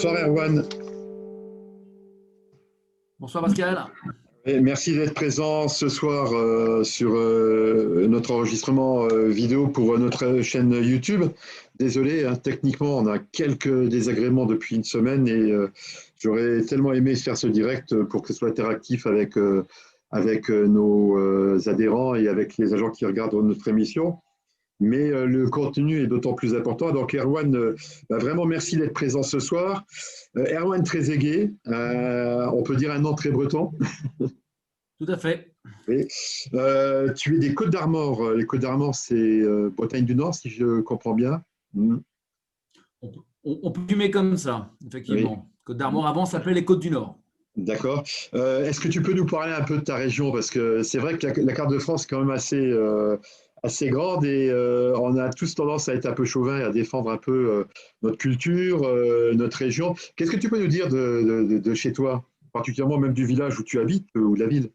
Bonsoir Erwan. Bonsoir Pascal. Et merci d'être présent ce soir sur notre enregistrement vidéo pour notre chaîne YouTube. Désolé, hein, techniquement, on a quelques désagréments depuis une semaine et j'aurais tellement aimé faire ce direct pour que ce soit interactif avec nos adhérents et avec les agents qui regardent notre émission. Mais le contenu est d'autant plus important. Donc, Erwan, vraiment merci d'être présent ce soir. Erwan Trezeguet, on peut dire un nom très breton. Tout à fait. Oui. Tu es des Côtes d'Armor. Les Côtes d'Armor, c'est Bretagne du Nord, si je comprends bien. On peut fumer comme ça, effectivement. Oui. Côte d'Armor avant s'appelait les Côtes du Nord. D'accord. Est-ce que tu peux nous parler un peu de ta région? Parce que c'est vrai que la carte de France est quand même assez grande et on a tous tendance à être un peu chauvin et à défendre un peu notre culture, notre région. Qu'est-ce que tu peux nous dire de chez toi, particulièrement même du village où tu habites ou de la ville?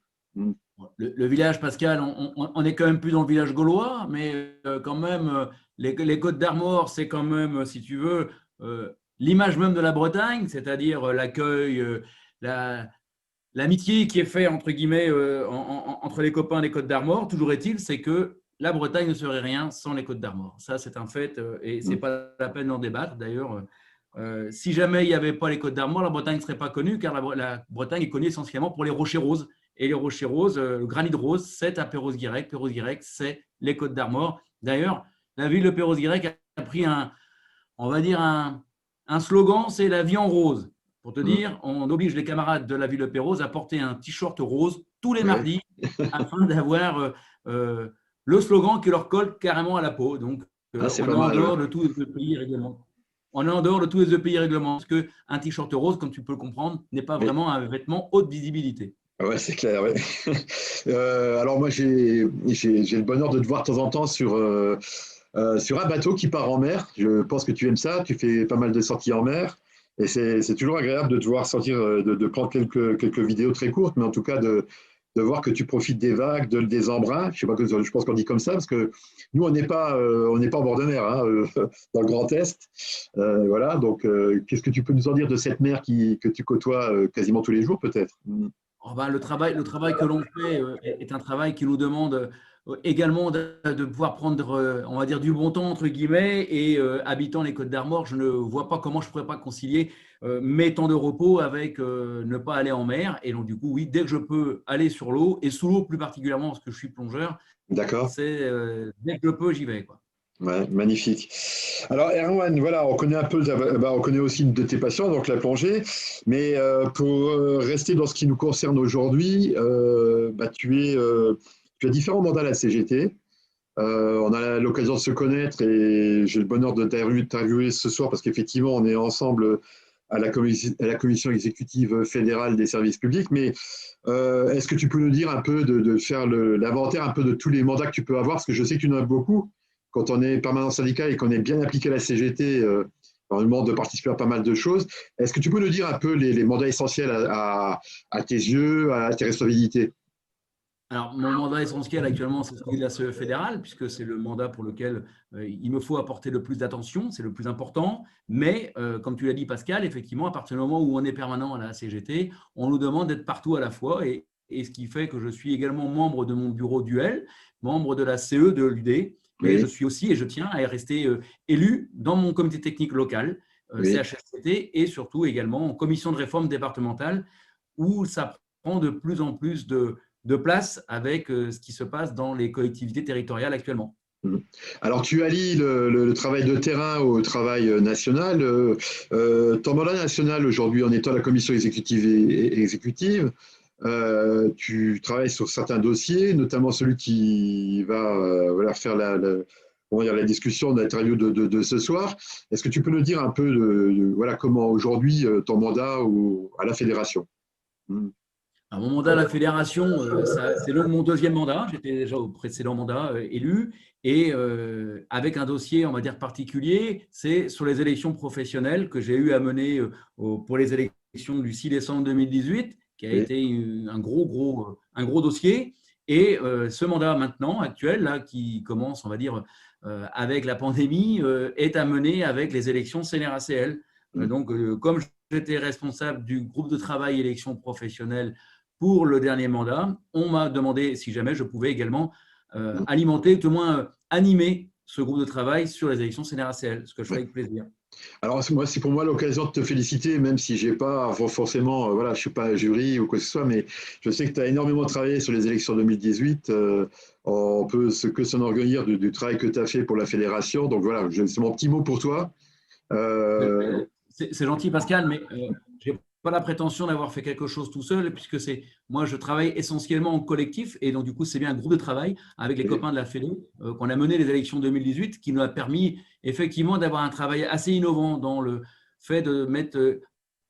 Le village, Pascal, on est quand même plus dans le village gaulois, mais quand même, les Côtes d'Armor, c'est quand même, si tu veux, l'image même de la Bretagne, c'est-à-dire l'accueil, l'amitié qui est faite, entre guillemets, entre les copains des Côtes d'Armor. Toujours est-il, c'est que la Bretagne ne serait rien sans les Côtes d'Armor. Ça, c'est un fait et ce n'est pas la peine d'en débattre. D'ailleurs, si jamais il n'y avait pas les Côtes d'Armor, la Bretagne ne serait pas connue, car la Bretagne est connue essentiellement pour les rochers roses. Et les rochers roses, le granit rose, c'est à Perros-Guirec. Perros-Guirec, c'est les Côtes d'Armor. D'ailleurs, la ville de Perros-Guirec a pris on va dire un slogan, c'est la vie en rose. Pour te dire, on oblige les camarades de la ville de Perros à porter un t-shirt rose tous les mardis afin d'avoir le slogan qui leur colle carrément à la peau. Donc, Ah, c'est on pas est en mal, dehors ouais. de tous les pays réglements. On est en dehors de tous les pays réglements parce qu'un t-shirt rose, comme tu peux le comprendre, n'est pas Oui. vraiment un vêtement haute visibilité. Ah ouais, c'est clair, ouais. Alors moi, j'ai le bonheur de te voir de temps en temps sur un bateau qui part en mer. Je pense que tu aimes ça, tu fais pas mal de sorties en mer. Et c'est toujours agréable de te voir sortir, de prendre quelques vidéos très courtes, mais en tout cas de voir que tu profites des vagues, des embruns. Je sais pas, je pense qu'on dit comme ça, parce que nous, on n'est pas en bord de mer, hein, dans le Grand Est. Voilà, donc qu'est-ce que tu peux nous en dire de cette mer que tu côtoies quasiment tous les jours, peut-être? Oh ben, le travail que l'on fait est un travail qui nous demande également de pouvoir prendre, on va dire, du bon temps, entre guillemets, et habitant les Côtes d'Armor, je ne vois pas comment je ne pourrais pas concilier mes temps de repos avec ne pas aller en mer. Et donc, du coup, oui, dès que je peux aller sur l'eau, et sous l'eau plus particulièrement, parce que je suis plongeur, D'accord. c'est dès que je peux, j'y vais, quoi. Ouais, magnifique. Alors, Erwan, voilà, on connaît un peu, on connaît aussi une de tes passions, donc la plongée. Mais pour rester dans ce qui nous concerne aujourd'hui, tu as différents mandats à la CGT. On a l'occasion de se connaître et j'ai le bonheur de t'interviewer ce soir parce qu'effectivement, on est ensemble à la commission exécutive fédérale des services publics. Mais est-ce que tu peux nous dire un peu, de faire l'inventaire un peu de tous les mandats que tu peux avoir? Parce que je sais que tu en as beaucoup. Quand on est permanent syndical et qu'on est bien appliqué à la CGT, on nous demande de participer à pas mal de choses. Est-ce que tu peux nous dire un peu les mandats essentiels à tes yeux, à tes responsabilités? Alors, mon mandat essentiel actuellement, c'est celui de la CE fédérale, puisque c'est le mandat pour lequel il me faut apporter le plus d'attention, c'est le plus important. Mais, comme tu l'as dit, Pascal, effectivement, à partir du moment où on est permanent à la CGT, on nous demande d'être partout à la fois. Et ce qui fait que je suis également membre de mon bureau duel, membre de la CE de l'UD, mais je Oui, suis aussi, et je tiens à rester élu dans mon comité technique local, oui. CHSCT, et surtout également en commission de réforme départementale, où ça prend de plus en plus de place avec ce qui se passe dans les collectivités territoriales actuellement. Alors, tu allies le travail de terrain au travail national. Ton mandat national aujourd'hui, en étant à la commission exécutive exécutive, tu travailles sur certains dossiers, notamment celui qui va voilà, faire comment dire, la discussion d'interview de ce soir. Est-ce que tu peux nous dire un peu voilà, comment aujourd'hui ton mandat à la fédération? Alors, mon mandat à la fédération, c'est mon deuxième mandat. J'étais déjà au précédent mandat élu. Et avec un dossier, on va dire, particulier, c'est sur les élections professionnelles que j'ai eu à mener pour les élections du 6 décembre 2018, qui a Oui, été un gros dossier. Et ce mandat maintenant, actuel, là, qui commence, on va dire, avec la pandémie, est à mener avec les élections CNRACL. Donc, comme j'étais responsable du groupe de travail élection professionnelle pour le dernier mandat, on m'a demandé si jamais je pouvais également alimenter, tout au moins animer ce groupe de travail sur les élections CNRACL, ce que je fais avec plaisir. Alors, moi, c'est pour moi l'occasion de te féliciter, même si j'ai pas forcément, voilà, je suis pas un jury ou quoi que ce soit, mais je sais que tu as énormément travaillé sur les élections 2018. On peut que s'enorgueillir du travail que tu as fait pour la fédération. Donc voilà, c'est mon petit mot pour toi. C'est gentil, Pascal, mais je n'ai pas la prétention d'avoir fait quelque chose tout seul, puisque moi, je travaille essentiellement en collectif, et donc du coup, c'est bien un groupe de travail avec les copains de la Fédé qu'on a mené les élections 2018, qui nous a permis effectivement d'avoir un travail assez innovant dans le fait de mettre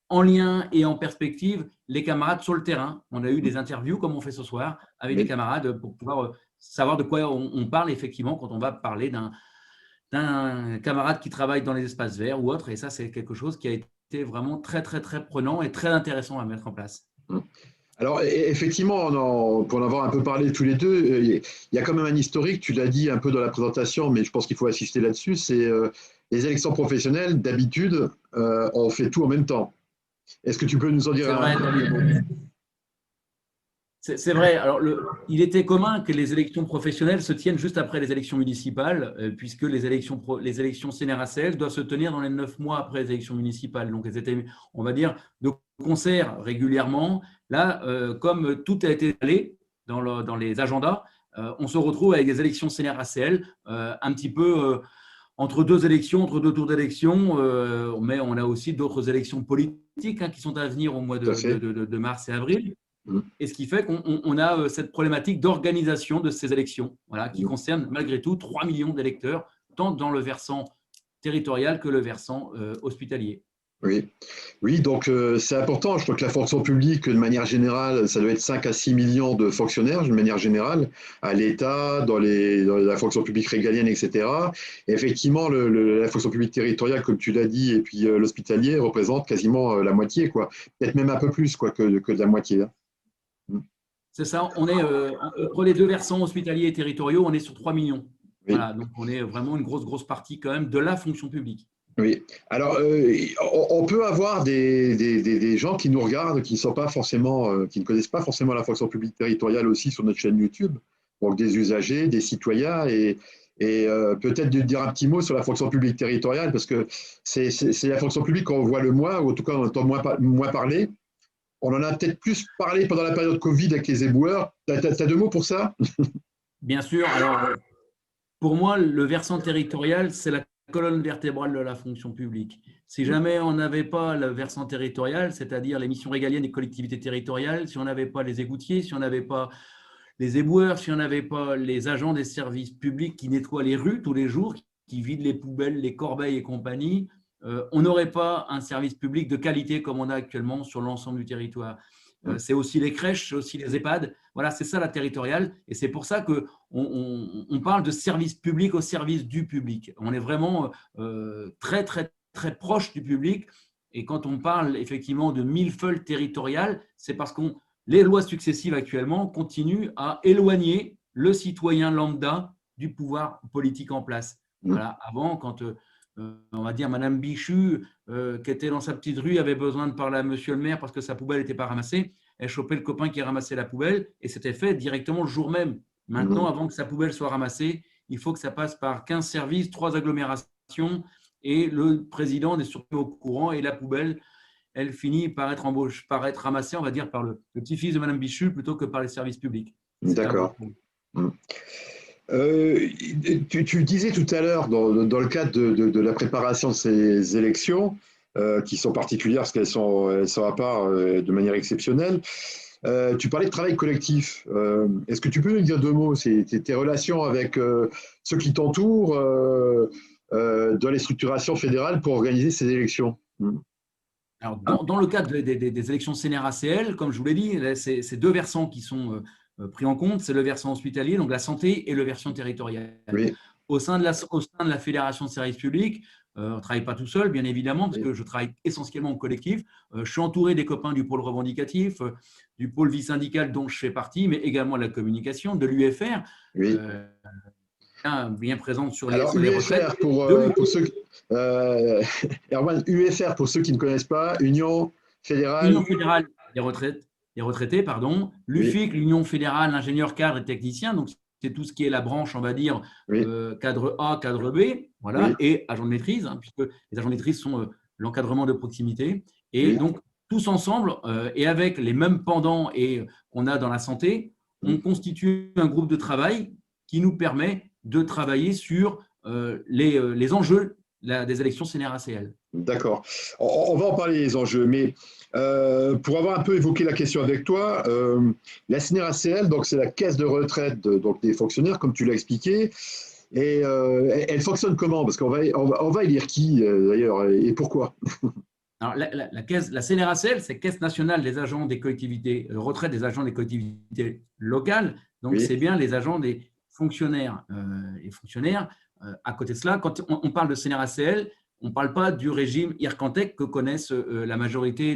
en lien et en perspective les camarades sur le terrain. On a eu des interviews, comme on fait ce soir, avec des camarades pour pouvoir savoir de quoi on parle effectivement quand on va parler d'un camarade qui travaille dans les espaces verts ou autre. Et ça, c'est quelque chose qui a été vraiment très, très, très prenant et très intéressant à mettre en place. Alors, effectivement, pour en avoir un peu parlé tous les deux, il y a quand même un historique, tu l'as dit un peu dans la présentation, mais je pense qu'il faut assister là-dessus, c'est les élections professionnelles, d'habitude, on fait tout en même temps. Est-ce que tu peux nous en dire un mot? C'est vrai. Alors, il était commun que les élections professionnelles se tiennent juste après les élections municipales, puisque les élections CNRACL doivent se tenir dans les 9 mois après les élections municipales. Donc, elles étaient, on va dire, de concert régulièrement. Là, comme tout a été allé dans les agendas, on se retrouve avec des élections CNRACL un petit peu entre deux élections, entre deux tours d'élection, mais on a aussi d'autres élections politiques qui sont à venir au mois de mars et avril. Et ce qui fait qu'on a cette problématique d'organisation de ces élections, voilà, qui concerne malgré tout 3 millions d'électeurs, tant dans le versant territorial que le versant hospitalier. Oui, oui, donc c'est important. Je crois que la fonction publique, de manière générale, ça doit être 5 à 6 millions de fonctionnaires, de manière générale, à l'État, dans la fonction publique régalienne, etc. Et effectivement, la fonction publique territoriale, comme tu l'as dit, et puis l'hospitalier représente quasiment la moitié, quoi. Peut-être même un peu plus quoi, que de la moitié. Hein. C'est ça, on est entre les deux versants hospitaliers et territoriaux, on est sur 3 millions. Oui. Voilà, donc on est vraiment une grosse partie quand même de la fonction publique. Oui. Alors, on peut avoir des gens qui nous regardent, qui sont pas forcément, qui ne connaissent pas forcément la fonction publique territoriale aussi sur notre chaîne YouTube. Donc, des usagers, des citoyens, et peut-être de dire un petit mot sur la fonction publique territoriale, parce que c'est la fonction publique qu'on voit le moins, ou en tout cas on entend moins parler. On en a peut-être plus parlé pendant la période Covid avec les éboueurs. Tu as 2 mots pour ça? Bien sûr. Alors, pour moi, le versant territorial, c'est la colonne vertébrale de la fonction publique. Si jamais on n'avait pas le versant territorial, c'est-à-dire les missions régaliennes des collectivités territoriales, si on n'avait pas les égoutiers, si on n'avait pas les éboueurs, si on n'avait pas les agents des services publics qui nettoient les rues tous les jours, qui vident les poubelles, les corbeilles et compagnie, on n'aurait pas un service public de qualité comme on a actuellement sur l'ensemble du territoire. C'est aussi les crèches, c'est aussi les EHPAD. Voilà, c'est ça la territoriale. Et c'est pour ça qu'on parle de service public au service du public. On est vraiment très, très, très proche du public. Et quand on parle effectivement de millefeuille territorial, c'est parce que les lois successives actuellement continuent à éloigner le citoyen lambda du pouvoir politique en place. Voilà, avant, quand on va dire Madame Bichu, qui était dans sa petite rue, avait besoin de parler à Monsieur le maire parce que sa poubelle n'était pas ramassée. Elle chopait le copain qui ramassait la poubelle et c'était fait directement le jour même. Maintenant, avant que sa poubelle soit ramassée, il faut que ça passe par 15 services, 3 agglomérations et le président n'est surtout au courant et la poubelle, elle finit par être ramassée, on va dire, par le petit-fils de Madame Bichu plutôt que par les services publics. D'accord. Tu disais tout à l'heure, dans le cadre de la préparation de ces élections, qui sont particulières parce qu'elles sont à part de manière exceptionnelle, tu parlais de travail collectif. Est-ce que tu peux nous dire 2 mots? C'est tes relations avec ceux qui t'entourent dans les structurations fédérales pour organiser ces élections? Alors, dans le cadre des élections CNRACL, comme je vous l'ai dit, c'est 2 versants qui sont pris en compte. C'est le versant hospitalier, donc la santé, et le versant territorial. Oui. Au sein de la Fédération de services publics, on ne travaille pas tout seul, bien évidemment, parce que je travaille essentiellement en collectif. Je suis entouré des copains du pôle revendicatif, du pôle vie syndical dont je fais partie, mais également de la communication, de l'UFR. Oui. bien présente sur Alors, les retraites. UFR, pour ceux, Erwan, UFR, pour ceux qui ne connaissent pas, Union fédérale. Union fédérale des retraités, pardon. Oui, L'UFIC, l'Union fédérale ingénieurs, cadres et techniciens. Donc, c'est tout ce qui est la branche, on va dire, oui, cadre A, cadre B, voilà, oui, et agents de maîtrise, hein, puisque les agents de maîtrise sont l'encadrement de proximité. Et oui. donc, tous ensemble, et avec les mêmes pendants qu'on a dans la santé, on constitue un groupe de travail qui nous permet de travailler sur les enjeux des élections CNRACL. D'accord. On va en parler des enjeux, mais pour avoir un peu évoqué la question avec toi, la CNRACL, donc c'est la caisse de retraite donc des fonctionnaires, comme tu l'as expliqué, et elle fonctionne comment? Parce on va élire qui d'ailleurs et pourquoi? Alors, la CNRACL, c'est Caisse nationale des agents des collectivités, retraite des agents des collectivités locales. Donc, Oui, c'est bien les agents des fonctionnaires. À côté de cela, quand on parle de CNRACL, on ne parle pas du régime IRCANTEC que connaissent la majorité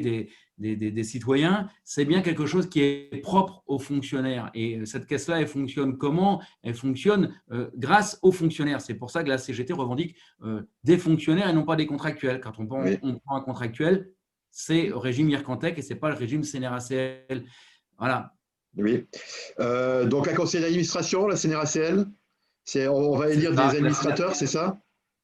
des citoyens. C'est bien quelque chose qui est propre aux fonctionnaires. Et cette caisse-là, elle fonctionne comment? Elle fonctionne grâce aux fonctionnaires. C'est pour ça que la CGT revendique des fonctionnaires et non pas des contractuels. Quand on oui, prend un contractuel, c'est régime IRCANTEC et ce n'est pas le régime CNRACL. Voilà. oui. Donc un conseil d'administration, la CNRACL, on va C'est élire des ça. administrateurs, c'est ça?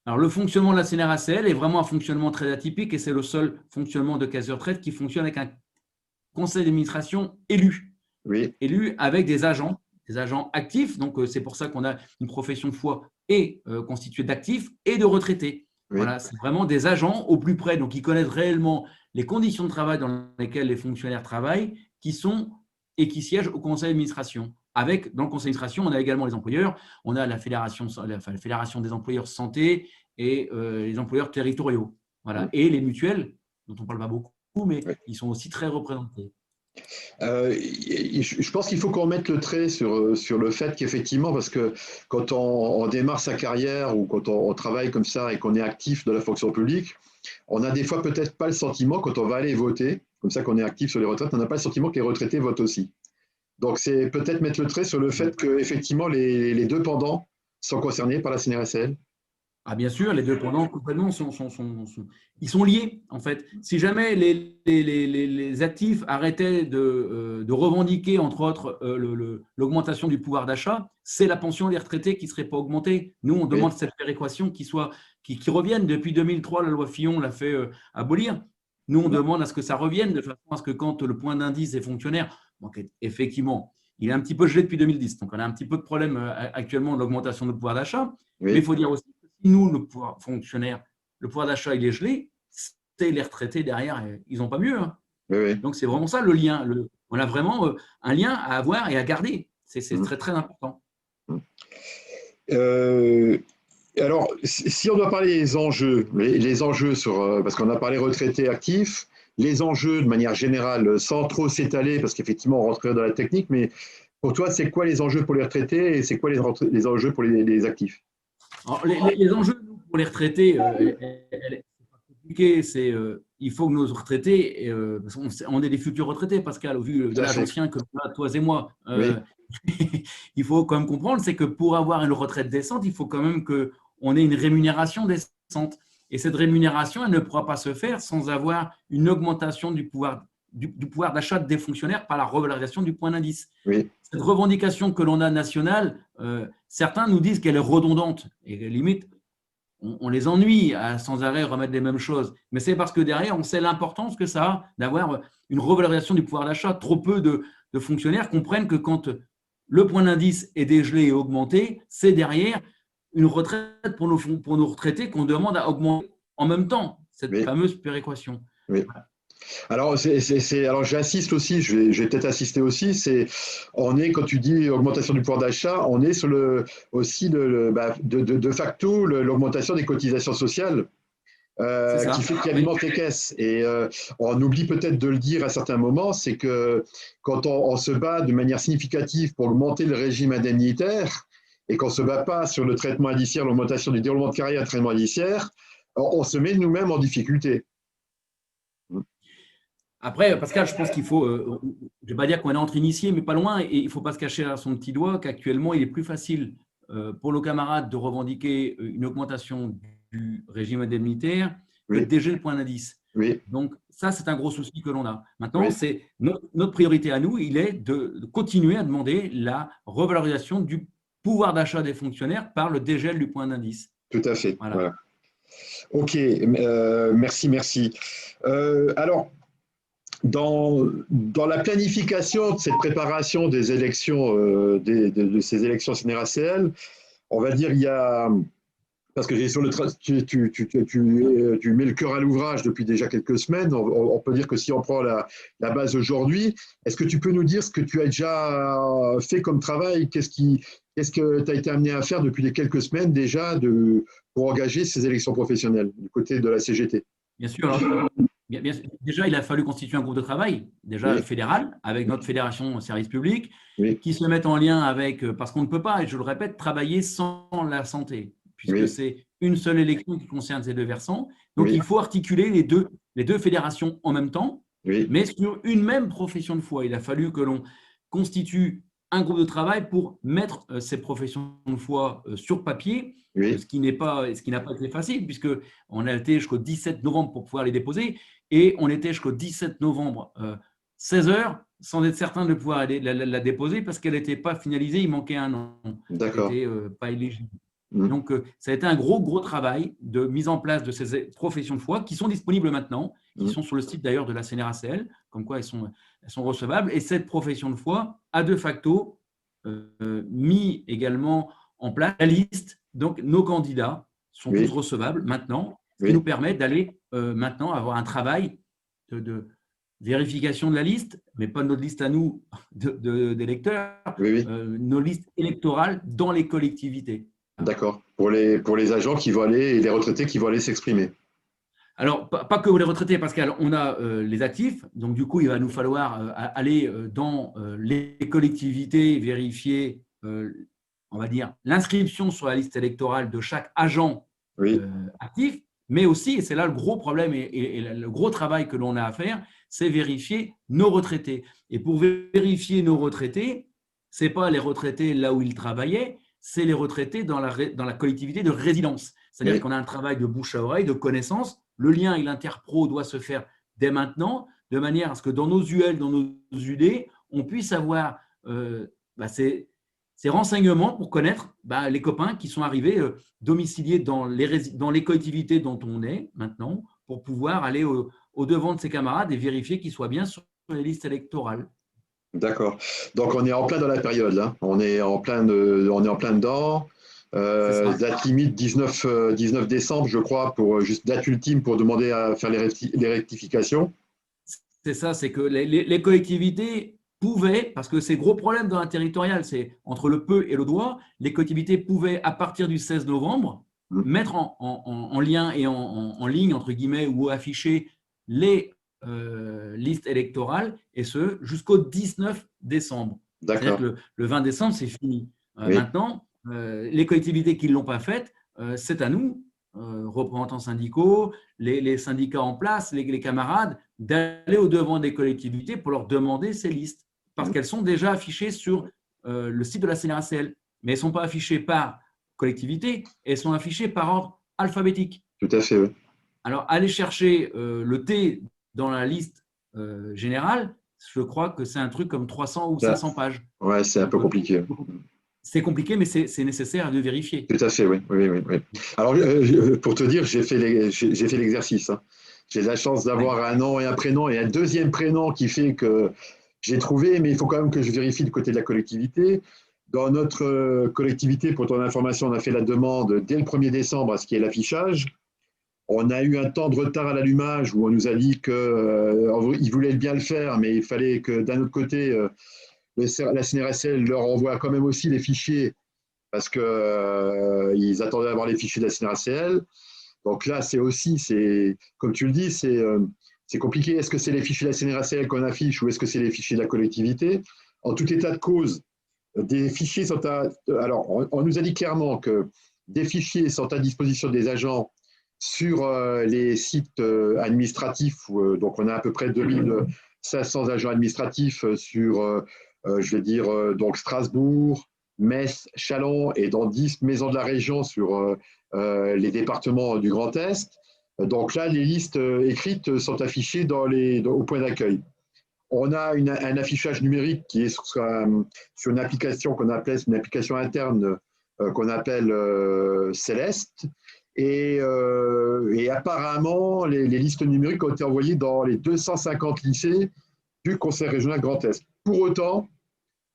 Alors, le fonctionnement de la CNRACL est vraiment un fonctionnement très atypique et c'est le seul fonctionnement de caisse de retraite qui fonctionne avec un conseil d'administration Oui, élu avec des agents actifs. Donc, c'est pour ça qu'on a une profession de foi et constituée d'actifs et de retraités. oui, Voilà, c'est vraiment des agents au plus près, donc ils connaissent réellement les conditions de travail dans lesquelles les fonctionnaires travaillent, qui sont et qui siègent au conseil d'administration. Dans le conseil d'administration, on a également les employeurs, on a la fédération des employeurs santé et les employeurs territoriaux. Voilà, et les mutuelles, dont on ne parle pas beaucoup, mais oui. ils sont aussi très représentés. Je pense qu'il faut qu'on mette le trait sur le fait qu'effectivement, parce que quand on démarre sa carrière ou quand on travaille comme ça et qu'on est actif dans la fonction publique, on a des fois peut-être pas le sentiment, quand on va aller voter, comme ça qu'on est actif sur les retraites, on n'a pas le sentiment que les retraités votent aussi. Donc c'est peut-être mettre le trait sur le fait que effectivement les deux pendants sont concernés par la CNRSL. Ah, bien sûr, les deux pendants complètement ils sont liés en fait. Si jamais les actifs arrêtaient de revendiquer entre autres l'augmentation du pouvoir d'achat, c'est la pension des retraités qui ne serait pas augmentée. Nous, on demande Oui, cette péréquation qui revienne. Depuis 2003, la loi Fillon l'a fait abolir. Nous, on demande à ce que ça revienne de façon à ce que quand le point d'indice des fonctionnaires, donc effectivement, il est un petit peu gelé depuis 2010, donc on a un petit peu de problème actuellement de l'augmentation du pouvoir d'achat. Mais il oui, faut dire aussi nous, le pouvoir fonctionnaire, le pouvoir d'achat, il est gelé, c'est les retraités derrière, ils n'ont pas mieux. Hein. oui, oui. Donc, c'est vraiment ça le lien. On a vraiment un lien à avoir et à garder. C'est Mm, très, très important. mm. Euh, alors, si on doit parler des enjeux, les enjeux parce qu'on a parlé retraités actifs, les enjeux de manière générale, sans trop s'étaler, parce qu'effectivement, on rentrerait dans la technique, mais pour toi, c'est quoi les enjeux pour les retraités et c'est quoi les enjeux pour les actifs? Alors, les enjeux pour les retraités, c'est pas compliqué. Il faut que nos retraités, parce on est des futurs retraités, Pascal, au vu de Tout à l'âge fait. ancien que toi et moi, Oui, il faut quand même comprendre, c'est que pour avoir une retraite décente, il faut quand même qu'on ait une rémunération décente. Et cette rémunération, elle ne pourra pas se faire sans avoir une augmentation du pouvoir d'achat des fonctionnaires par la revalorisation du point d'indice. oui, Cette revendication que l'on a nationale, certains nous disent qu'elle est redondante et limite, on les ennuie à sans arrêt remettre les mêmes choses. Mais c'est parce que derrière, on sait l'importance que ça a d'avoir une revalorisation du pouvoir d'achat. Trop peu de fonctionnaires comprennent que quand le point d'indice est dégelé et augmenté, c'est derrière une retraite pour nos retraités qu'on demande à augmenter en même temps, cette oui, fameuse péréquation. oui. Voilà. Alors, alors j'insiste aussi, je vais peut-être assister aussi, on est, quand tu dis augmentation du pouvoir d'achat, on est sur aussi de facto l'augmentation des cotisations sociales C'est ça. qui Oui. alimente les caisses. Et on oublie peut-être de le dire à certains moments, c'est que quand on se bat de manière significative pour augmenter le régime indemnitaire et qu'on ne se bat pas sur le traitement indiciaire, l'augmentation du déroulement de carrière, le traitement indiciaire, on se met nous-mêmes en difficulté. Après, Pascal, je pense qu'il faut, je ne vais pas dire qu'on est entre initiés, mais pas loin, et il ne faut pas se cacher à son petit doigt qu'actuellement, il est plus facile pour nos camarades de revendiquer une augmentation du régime indemnitaire que Oui, de dégeler le point d'indice. oui, Donc, ça, c'est un gros souci que l'on a. Maintenant, oui, c'est notre priorité à nous, il est de continuer à demander la revalorisation du pouvoir d'achat des fonctionnaires par le dégel du point d'indice. tout à fait. Voilà. Voilà. Ok, merci, merci. Alors, dans la planification de cette préparation des élections, de ces élections CNRACL, on va dire, il y a, parce que sur le tu mets le cœur à l'ouvrage depuis déjà quelques semaines, on peut dire que si on prend la base aujourd'hui, est-ce que tu peux nous dire ce que tu as déjà fait comme travail? Qu'est-ce que tu as été amené à faire depuis les quelques semaines déjà pour engager ces élections professionnelles du côté de la CGT? Bien sûr. Alors, déjà, il a fallu constituer un groupe de travail, déjà Oui, fédéral, avec notre fédération service public, oui, qui se met en lien avec, parce qu'on ne peut pas, et je le répète, travailler sans la santé, puisque oui, c'est une seule élection qui concerne ces deux versants. Donc, oui, il faut articuler les deux fédérations en même temps, oui, mais sur une même profession de foi. Il a fallu que l'on constitue un groupe de travail pour mettre ces professions de foi sur papier, oui, ce qui n'a pas été facile, puisqu'on a été jusqu'au 17 novembre pour pouvoir les déposer, et on était jusqu'au 17 novembre, 16 heures, sans être certain de pouvoir la déposer, parce qu'elle n'était pas finalisée, il manquait un an. Elle d'accord. n'était pas éligible. Mm, Donc, ça a été un gros travail de mise en place de ces professions de foi qui sont disponibles maintenant, qui mm, sont sur le site d'ailleurs de la CNRACL, comme quoi elles sont recevables. Et cette profession de foi a de facto mis également en place la liste. Donc, nos candidats sont tous oui, recevables maintenant, ce qui nous oui, permet d'aller maintenant avoir un travail de vérification de la liste, mais pas notre liste à nous d'électeurs, oui, oui. nos listes électorales dans les collectivités. D'accord. Pour les agents qui vont aller et les retraités qui vont aller s'exprimer. Alors, pas que les retraités, Pascal, on a les actifs, donc du coup, il va nous falloir aller dans les collectivités, vérifier, on va dire, l'inscription sur la liste électorale de chaque agent Oui, actif, mais aussi, et c'est là le gros problème et le gros travail que l'on a à faire, c'est vérifier nos retraités. Et pour vérifier nos retraités, ce n'est pas les retraités là où ils travaillaient, c'est les retraités dans la collectivité de résidence. C'est-à-dire oui, qu'on a un travail de bouche à oreille, de connaissance. Le lien et l'interpro doit se faire dès maintenant, de manière à ce que dans nos UL, dans nos UD, on puisse avoir ces renseignements pour connaître les copains qui sont arrivés domiciliés dans les collectivités dont on est maintenant, pour pouvoir aller au-devant de ses camarades et vérifier qu'ils soient bien sur les listes électorales. d'accord. Donc on est en plein dans la période là. On est en plein dedans. C'est ça. Date limite 19 décembre, je crois, pour juste date ultime pour demander à faire les rectifications. C'est ça, c'est que les collectivités pouvaient, parce que c'est gros problème dans la territoriale, c'est entre le peu et le doigt, les collectivités pouvaient, à partir du 16 novembre, Mm, mettre en lien et en ligne, entre guillemets, ou afficher les listes électorales, et ce, jusqu'au 19 décembre. C'est-à-dire d'accord. que le 20 décembre, c'est fini. Oui, Maintenant, les collectivités qui ne l'ont pas fait, c'est à nous, représentants syndicaux, les syndicats en place, les camarades, d'aller au-devant des collectivités pour leur demander ces listes, parce mm, qu'elles sont déjà affichées sur le site de la CNRACL, mais elles ne sont pas affichées par collectivité, elles sont affichées par ordre alphabétique. tout à fait. Oui. Alors, aller chercher le T dans la liste générale, je crois que c'est un truc comme 300 ou Ça, 500 pages. ouais, c'est un Donc, peu compliqué. c'est compliqué, mais c'est nécessaire de vérifier. Tout à fait, oui, oui, oui, oui. Alors, pour te dire, j'ai fait l'exercice. Hein. J'ai la chance Ouais. d'avoir un nom et un prénom et un deuxième prénom qui fait que j'ai trouvé, mais il faut quand même que je vérifie du côté de la collectivité. Dans notre collectivité, pour ton information, on a fait la demande dès le 1er décembre à ce qui est l'affichage. On a eu un temps de retard à l'allumage où on nous a dit qu'ils voulaient bien le faire, mais il fallait que d'un autre côté, la CNRSL leur envoie quand même aussi les fichiers parce qu'ils attendaient d'avoir les fichiers de la CNRACL. Donc là, comme tu le dis, c'est compliqué. Est-ce que c'est les fichiers de la CNRACL qu'on affiche ou est-ce que c'est les fichiers de la collectivité? En tout état de cause, des fichiers sont à… Alors, on nous a dit clairement que des fichiers sont à disposition des agents sur les sites administratifs. Donc, on a à peu près 2500 agents administratifs sur, je vais dire, donc Strasbourg, Metz, Châlons et dans 10 maisons de la région sur les départements du Grand Est. Donc là, les listes écrites sont affichées au point d'accueil. On a un affichage numérique qui est sur une application qu'on appelle une application interne qu'on appelle Céleste. Et apparemment, les listes numériques ont été envoyées dans les 250 lycées du Conseil régional Grand Est. Pour autant,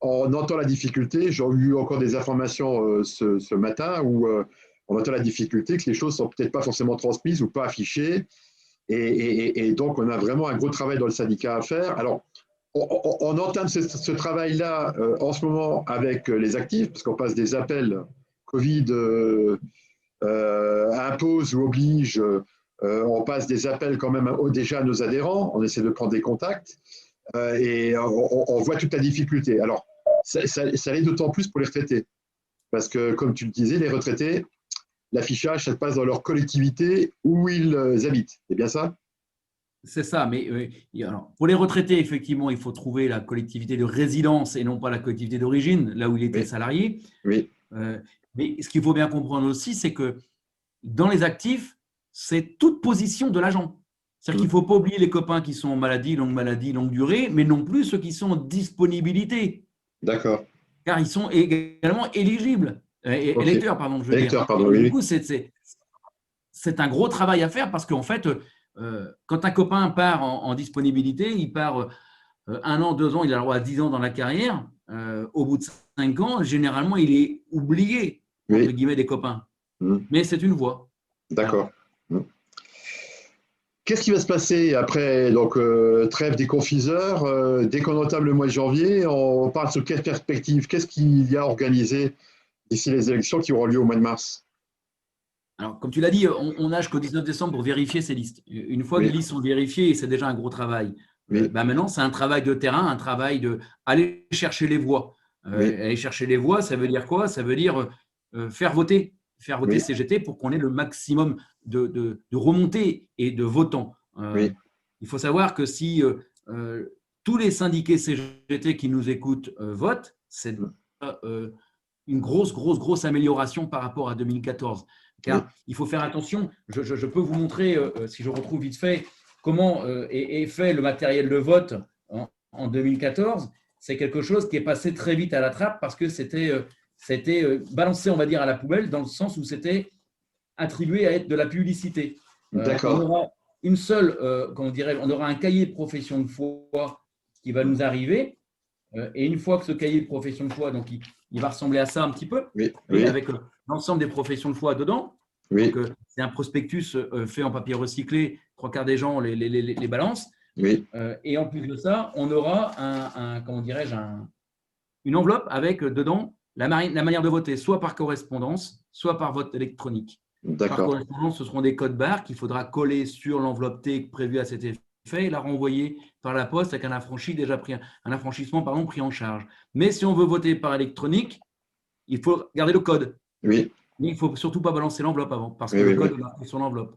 on entend la difficulté, j'ai eu encore des informations ce matin où on entend la difficulté que les choses ne sont peut-être pas forcément transmises ou pas affichées. Et donc, on a vraiment un gros travail dans le syndicat à faire. Alors, on entame ce travail-là en ce moment avec les actifs, parce qu'on passe des appels Covid impose ou oblige, on passe des appels quand même déjà à nos adhérents, on essaie de prendre des contacts et on voit toute la difficulté. Alors, ça l'est d'autant plus pour les retraités, parce que, comme tu le disais, les retraités, l'affichage, ça se passe dans leur collectivité où ils habitent. C'est bien ça? C'est ça, mais alors, pour les retraités, effectivement, il faut trouver la collectivité de résidence et non pas la collectivité d'origine, là où il était salarié. Oui. Mais ce qu'il faut bien comprendre aussi, c'est que dans les actifs, c'est toute position de l'agent. C'est-à-dire qu'il ne faut pas oublier les copains qui sont en maladie, longue durée, mais non plus ceux qui sont en disponibilité. D'accord. Car ils sont également éligibles. Électeurs, pardon, je veux dire. Oui. Du coup, c'est un gros travail à faire parce qu'en fait, quand un copain part en disponibilité, il part 1 an, 2 ans, il a le droit à 10 ans dans la carrière. Au bout de 5 ans, généralement, il est oublié, entre guillemets, des copains. Mais c'est une voie. D'accord. Qu'est-ce qui va se passer après donc, trêve des confiseurs dès qu'on entame le mois de janvier, on parle sur quelle perspective? Qu'est-ce qu'il y a organisé d'ici les élections qui auront lieu au mois de mars? Alors, comme tu l'as dit, on n'a jusqu'au 19 décembre pour vérifier ces listes. Une fois que les listes sont vérifiées, c'est déjà un gros travail. Maintenant, c'est un travail de terrain, un travail d'aller chercher les voix. Aller chercher les voix, ça veut dire quoi? Ça veut dire faire voter CGT pour qu'on ait le maximum de remontées et de votants. Il faut savoir que si tous les syndiqués CGT qui nous écoutent votent, c'est une grosse amélioration par rapport à 2014. Car il faut faire attention, je peux vous montrer, si je retrouve vite fait, comment est fait le matériel de vote en 2014. C'est quelque chose qui est passé très vite à la trappe parce que c'était balancé, on va dire, à la poubelle, dans le sens où c'était attribué à être de la publicité. D'accord. On aura une seule, on aura un cahier de profession de foi qui va nous arriver. Et une fois que ce cahier de profession de foi, donc il va ressembler à ça un petit peu, avec l'ensemble des professions de foi dedans. C'est un prospectus fait en papier recyclé, 3/4 des gens les balancent. Et en plus de ça, on aura une enveloppe avec dedans la manière de voter, soit par correspondance, soit par vote électronique. Par correspondance, ce seront des codes barres qu'il faudra coller sur l'enveloppe T prévue à cet effet et la renvoyer par la poste avec un affranchissement pris en charge. Mais si on veut voter par électronique, il faut garder le code. Mais il ne faut surtout pas balancer l'enveloppe avant, parce que le code est marqué sur l'enveloppe.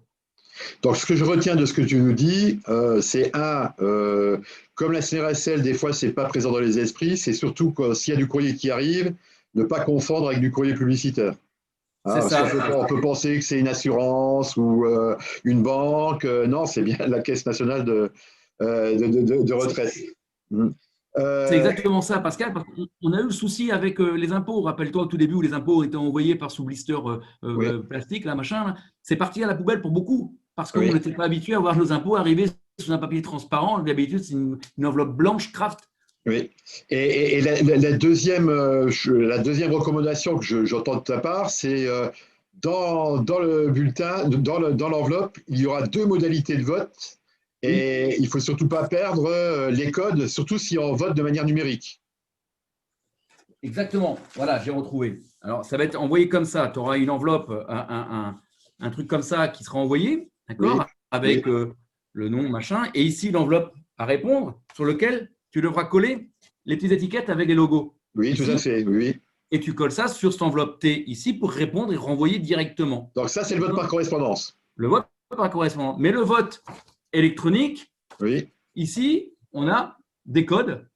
Donc, ce que je retiens de ce que tu nous dis, c'est comme la CNRSL, des fois, ce n'est pas présent dans les esprits, c'est surtout s'il y a du courrier qui arrive, ne pas confondre avec du courrier publicitaire. C'est ça. On peut penser que c'est une assurance ou une banque. Non, c'est bien la Caisse nationale de retraite. C'est exactement ça, Pascal, parce qu'on a eu le souci avec les impôts. Rappelle-toi au tout début où les impôts étaient envoyés par sous-blister plastique, machin. C'est parti à la poubelle pour beaucoup, parce qu'on n'était pas habitué à voir nos impôts arriver sous un papier transparent. D'habitude, c'est une enveloppe blanche Kraft. Et la deuxième recommandation que j'entends de ta part, c'est dans le bulletin, dans l'enveloppe, il y aura 2 modalités de vote. Et il ne faut surtout pas perdre les codes, surtout si on vote de manière numérique. Exactement. Voilà, j'ai retrouvé. Alors, ça va être envoyé comme ça. Tu auras une enveloppe, un truc comme ça qui sera envoyé, d'accord, avec le nom, machin. Et ici, l'enveloppe à répondre sur lequel tu devras coller les petites étiquettes avec les logos. Tout à fait. Et tu colles ça sur cette enveloppe T ici pour répondre et renvoyer directement. Donc, ça, c'est le vote par correspondance. Le vote par correspondance. Mais le vote électronique, ici, on a des codes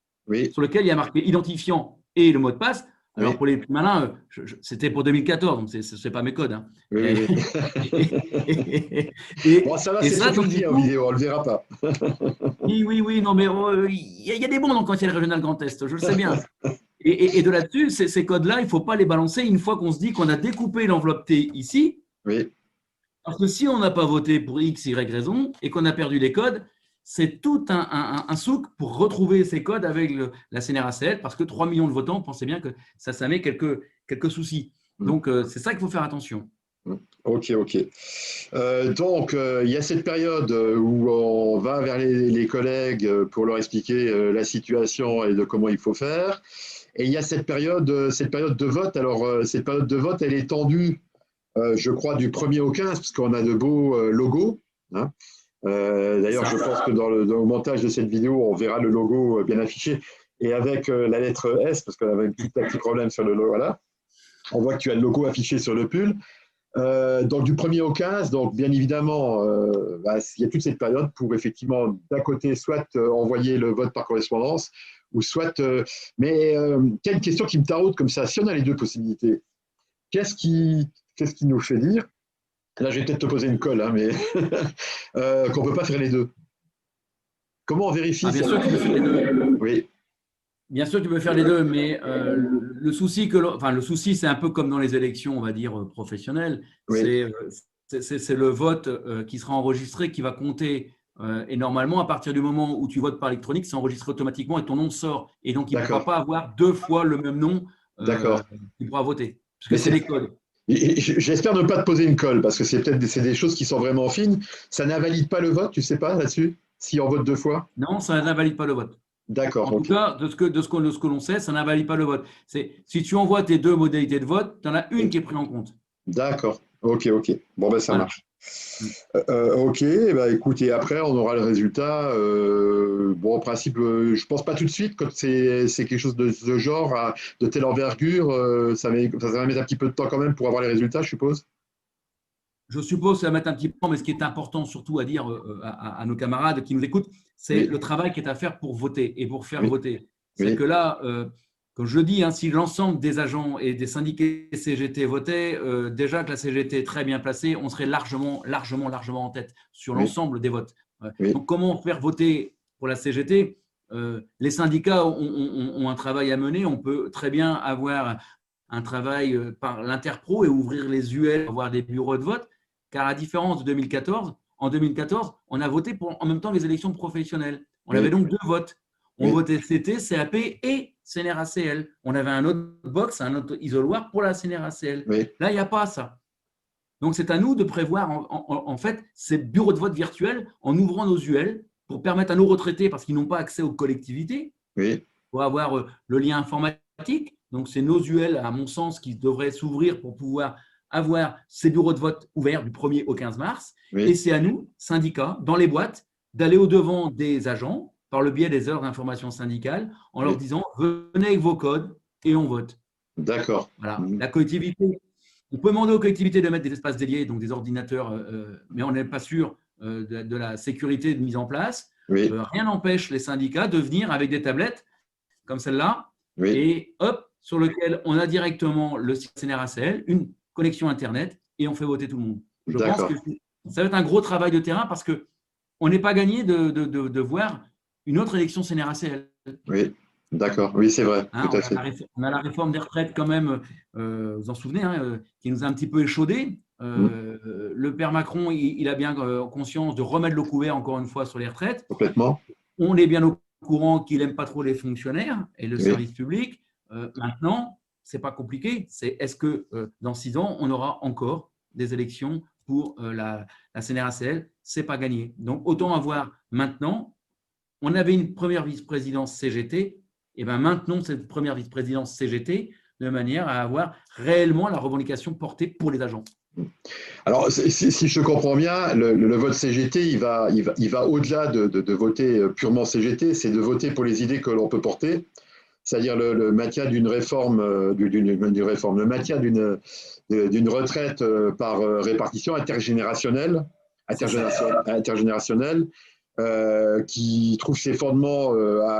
sur lesquels il y a marqué identifiant et le mot de passe. Alors, Oui. pour les plus malins, c'était pour 2014, donc ce n'est pas mes codes. Hein. Oui, oui, Et, oui. Bon, ça va, et c'est ça, trop donc, du petit en coup, vidéo, on ne le verra pas. oui, oui, oui, non, mais il y a des bons dans le conseil régional Grand Est, je le sais bien. Et de là-dessus, ces codes-là, il ne faut pas les balancer une fois qu'on se dit qu'on a découpé l'enveloppe T ici, Oui, parce que si on n'a pas voté pour X, Y raison et qu'on a perdu les codes, c'est tout un souk pour retrouver ces codes avec la CNRACL, parce que 3 millions de votants, pensez bien que ça met quelques soucis. Donc, c'est ça qu'il faut faire attention. ok, ok. Donc, il y a cette période où on va vers les collègues pour leur expliquer la situation et de comment il faut faire. Et il y a cette période de vote. Alors, cette période de vote, elle est tendue, je crois, du 1er au 15, parce qu'on a de beaux logos. Hein. D'ailleurs, je pense que dans le montage de cette vidéo, on verra le logo bien affiché et avec la lettre S, parce qu'on avait un petit problème sur le logo. Voilà. On voit que tu as le logo affiché sur le pull. Donc du 1er au 15, donc bien évidemment, il y a toute cette période pour effectivement, d'un côté, soit envoyer le vote par correspondance, ou soit… mais quelle question qui me taraude comme ça, si on a les deux possibilités, qu'est-ce qui nous fait dire, là je vais peut-être te poser une colle, hein, mais qu'on ne peut pas faire les deux. Comment on vérifie Bien ça? sûr, tu peux faire les deux. Oui. Bien sûr, tu peux faire les deux, mais le souci le souci, c'est un peu comme dans les élections, on va dire professionnelles. Oui. C'est le vote qui sera enregistré, qui va compter. Et normalement, à partir du moment où tu votes par électronique, c'est enregistré automatiquement et ton nom sort. Et donc, il ne pourra pas avoir deux fois le même nom qu'il pourra voter, parce que Mais c'est des codes. j'espère ne pas te poser une colle, parce que c'est peut-être des choses qui sont vraiment fines. Ça n'invalide pas le vote, tu sais pas là-dessus, si on vote deux fois? Non, ça n'invalide pas le vote. D'accord, En tout ok. cas, de ce que l'on sait, ça n'invalide pas le vote. Si tu envoies tes deux modalités de vote, tu en as une qui est prise en compte. D'accord, ok, ok. Bon, ben ça Voilà. marche. Ok, bah, écoute, et après, on aura le résultat. Bon, en principe, je pense pas tout de suite, quand c'est quelque chose de ce genre, de telle envergure, ça va mettre un petit peu de temps quand même pour avoir les résultats, je suppose. Je suppose que ça va mettre un petit peu, mais ce qui est important surtout à dire à nos camarades qui nous écoutent, c'est Oui, le travail qui est à faire pour voter et pour faire oui, voter. C'est oui, que là, comme je le dis, hein, si l'ensemble des agents et des syndiqués CGT votaient, déjà que la CGT est très bien placée, on serait largement en tête sur oui, l'ensemble des votes. oui, Donc, comment faire voter pour la CGT? Les syndicats ont un travail à mener. On peut très bien avoir un travail par l'interpro et ouvrir les UL, avoir des bureaux de vote. Car à la différence de 2014, en 2014, on a voté pour en même temps les élections professionnelles. On avait oui, donc deux votes. On oui, votait CT, CAP et CNRACL. On avait un autre box, un autre isoloir pour la CNRACL. oui, Là, il n'y a pas ça. Donc, c'est à nous de prévoir en fait ces bureaux de vote virtuels en ouvrant nos UL pour permettre à nos retraités, parce qu'ils n'ont pas accès aux collectivités, oui, pour avoir le lien informatique. Donc, c'est nos UL, à mon sens, qui devraient s'ouvrir pour pouvoir avoir ces bureaux de vote ouverts du 1er au 15 mars. Et oui, c'est à nous, syndicats, dans les boîtes, d'aller au-devant des agents par le biais des heures d'information syndicale en leur oui. disant « venez avec vos codes et on vote ». D'accord. Voilà. La collectivité, on peut demander aux collectivités de mettre des espaces dédiés, donc des ordinateurs, mais on n'est pas sûr de la sécurité de mise en place. Oui, Rien n'empêche les syndicats de venir avec des tablettes comme celle-là, oui, et hop, sur lequel on a directement le CNRACL, une connexion Internet, et on fait voter tout le monde. Je pense que d'accord. ça va être un gros travail de terrain parce qu'on n'est pas gagné de voir une autre élection CNRACL. Oui, d'accord. Oui, c'est vrai, tout Hein, à fait. on a la réforme des retraites quand même, vous en souvenez, hein, qui nous a un petit peu échaudé. Le père Macron, il a bien conscience de remettre le couvert encore une fois sur les retraites. Complètement. On est bien au courant qu'il n'aime pas trop les fonctionnaires et le Oui. service public. Maintenant, ce n'est pas compliqué. C'est est-ce que dans 6 ans, on aura encore des élections pour la CNRACL? Ce n'est pas gagné. Donc, autant avoir maintenant. On avait une première vice-présidence CGT, et bien maintenant, cette première vice-présidence CGT, de manière à avoir réellement la revendication portée pour les agents. Alors, si je comprends bien, le vote CGT, il va au-delà de voter purement CGT, c'est de voter pour les idées que l'on peut porter, c'est-à-dire le maintien d'une réforme, le maintien d'une retraite par répartition intergénérationnelle, C'est ça. intergénérationnelle, qui trouve ses fondements,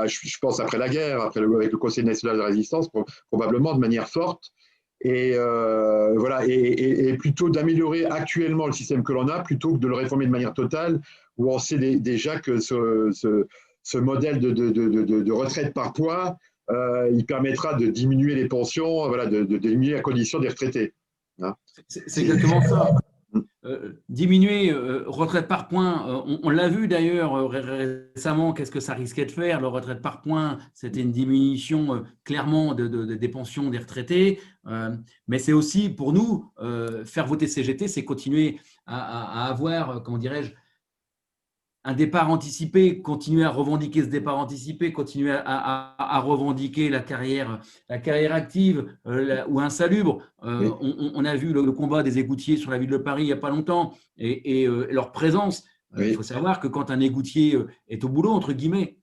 je pense, après la guerre, avec le Conseil national de résistance, probablement de manière forte. Et voilà, et plutôt d'améliorer actuellement le système que l'on a, plutôt que de le réformer de manière totale, où on sait déjà que ce modèle de retraite par points, il permettra de diminuer les pensions, voilà, de diminuer la condition des retraités. Hein. C'est exactement ça. Diminuer retraite par points, on l'a vu d'ailleurs récemment, qu'est-ce que ça risquait de faire, le retraite par points, c'était une diminution clairement des pensions des retraités, mais c'est aussi pour nous, faire voter CGT, c'est continuer à avoir, comment dirais-je, un départ anticipé, continuer à revendiquer ce départ anticipé, continuer à revendiquer la carrière active ou insalubre. Oui. On a vu le combat des égoutiers sur la ville de Paris il n'y a pas longtemps et leur présence. Oui. Il faut savoir que quand un égoutier est au boulot, entre guillemets,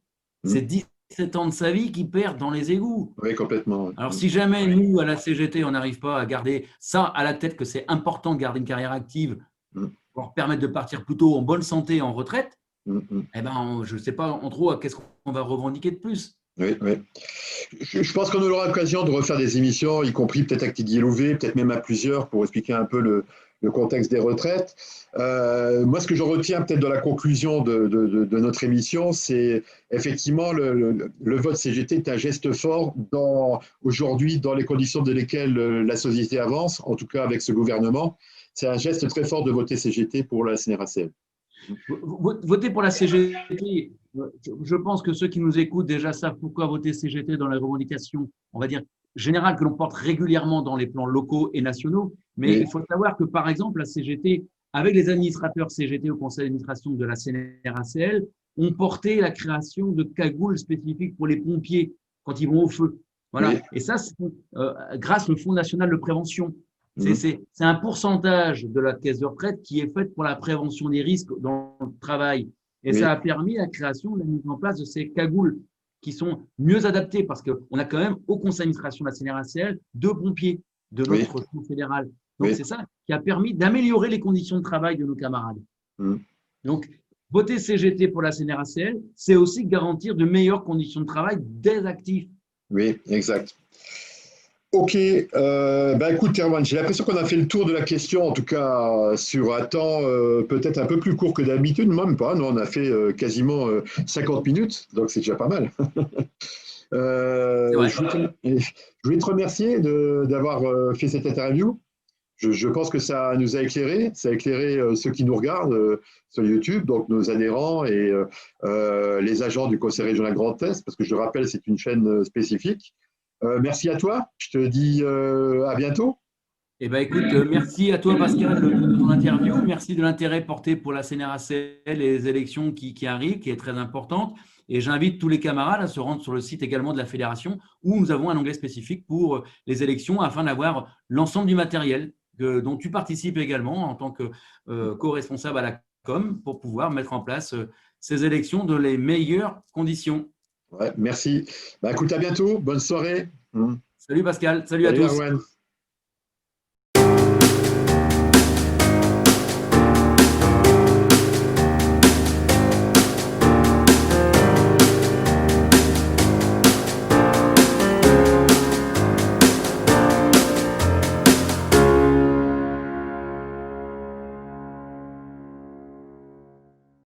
c'est 17 ans de sa vie qu'il perd dans les égouts. Oui, complètement. Alors, si jamais nous, à la CGT, on n'arrive pas à garder ça à la tête, que c'est important de garder une carrière active pour leur permettre de partir plutôt en bonne santé en retraite, eh ben, je ne sais pas en trop qu'est-ce qu'on va revendiquer de plus. Oui, oui. Je pense qu'on aura l'occasion de refaire des émissions, y compris peut-être avec Didier Louvet, peut-être même à plusieurs, pour expliquer un peu le contexte des retraites. Moi, ce que je retiens peut-être de la conclusion de notre émission, c'est effectivement le vote CGT est un geste fort aujourd'hui dans les conditions dans lesquelles la société avance, en tout cas avec ce gouvernement. C'est un geste très fort de voter CGT pour la CNRACL. Voter pour la CGT, je pense que ceux qui nous écoutent déjà savent pourquoi voter CGT dans les revendications, on va dire, générales que l'on porte régulièrement dans les plans locaux et nationaux. Mais il faut savoir que, par exemple, la CGT, avec les administrateurs CGT au conseil d'administration de la CNRACL, ont porté la création de cagoules spécifiques pour les pompiers quand ils vont au feu. Voilà. Et ça, c'est grâce au Fonds national de prévention. C'est un pourcentage de la caisse de retraite qui est faite pour la prévention des risques dans le travail. Et ça a permis la création, la mise en place de ces cagoules qui sont mieux adaptées parce qu'on a quand même au conseil d'administration de la CNRACL 2 pompiers de notre fonds fédéral. Donc, c'est ça qui a permis d'améliorer les conditions de travail de nos camarades. Donc, voter CGT pour la CNRACL, c'est aussi garantir de meilleures conditions de travail des actifs. Oui, exact. Ok, écoute Erwan, j'ai l'impression qu'on a fait le tour de la question, en tout cas sur un temps peut-être un peu plus court que d'habitude, même pas, nous on a fait quasiment 50 minutes, donc c'est déjà pas mal. Je voulais te remercier d'avoir fait cette interview. Je pense que ça nous a éclairé, ça a éclairé ceux qui nous regardent sur YouTube, donc nos adhérents et les agents du Conseil régional Grand Est, parce que je rappelle, c'est une chaîne spécifique. Merci à toi. Je te dis à bientôt. Eh ben, écoute, merci à toi, Pascal, de ton interview. Merci de l'intérêt porté pour la CNRACL et les élections qui arrivent, qui est très importante. Et j'invite tous les camarades à se rendre sur le site également de la fédération où nous avons un onglet spécifique pour les élections afin d'avoir l'ensemble du matériel dont tu participes également en tant que co-responsable à la com pour pouvoir mettre en place ces élections dans les meilleures conditions. Ouais, merci. Écoute, à bientôt. Bonne soirée. Salut Pascal. Salut à tous. Erwan.